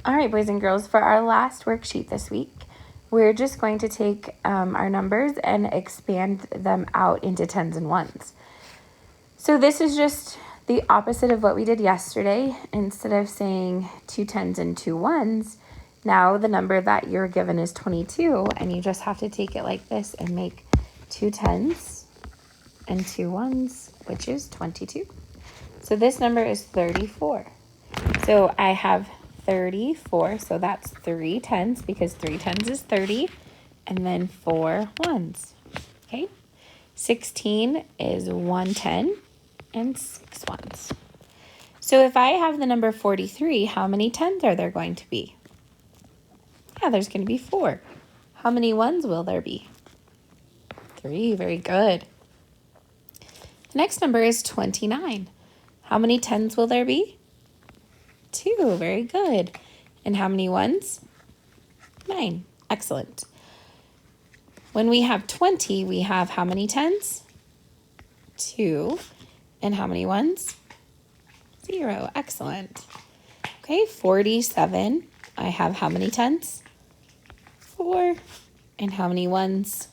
All right, boys and girls, for our last worksheet this week, we're just going to take our numbers and expand them out into tens and ones. So this is just the opposite of what we did yesterday. Instead of saying 2 tens and 2 ones, now the number that you're given is 22, and you just have to take it like this and make 2 tens and 2 ones, which is 22. So this number is 34. So I have 34, so that's 3 tens because 3 tens is 30, and then 4 ones, okay? 16 is 1 10 and 6 ones. So if I have the number 43, how many tens are there going to be? Yeah, there's going to be 4. How many ones will there be? 3, very good. The next number is 29. How many tens will there be? 2, very good. And how many ones? 9, excellent. When we have 20, we have how many tens? 2. And how many ones? 0, excellent. Okay, 47, I have how many tens? 4. And how many ones?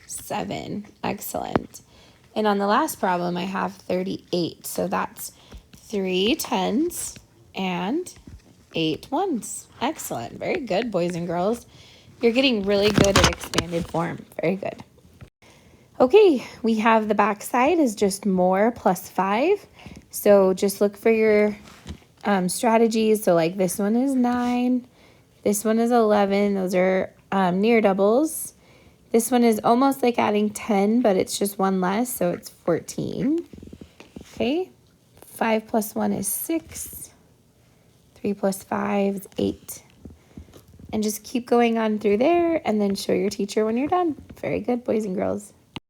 7, excellent. And on the last problem, I have 38, so that's 3 tens and 8 ones. Excellent. Very good, boys and girls. You're getting really good at expanded form. Very good. Okay, we have the back side is just more plus 5. So just look for your strategies. So like this one is 9. This one is 11. Those are near doubles. This one is almost like adding 10, but it's just one less, so it's 14. Okay, 5 plus 1 is 6. 3 plus 5 is 8. And just keep going on through there and then show your teacher when you're done. Very good, boys and girls.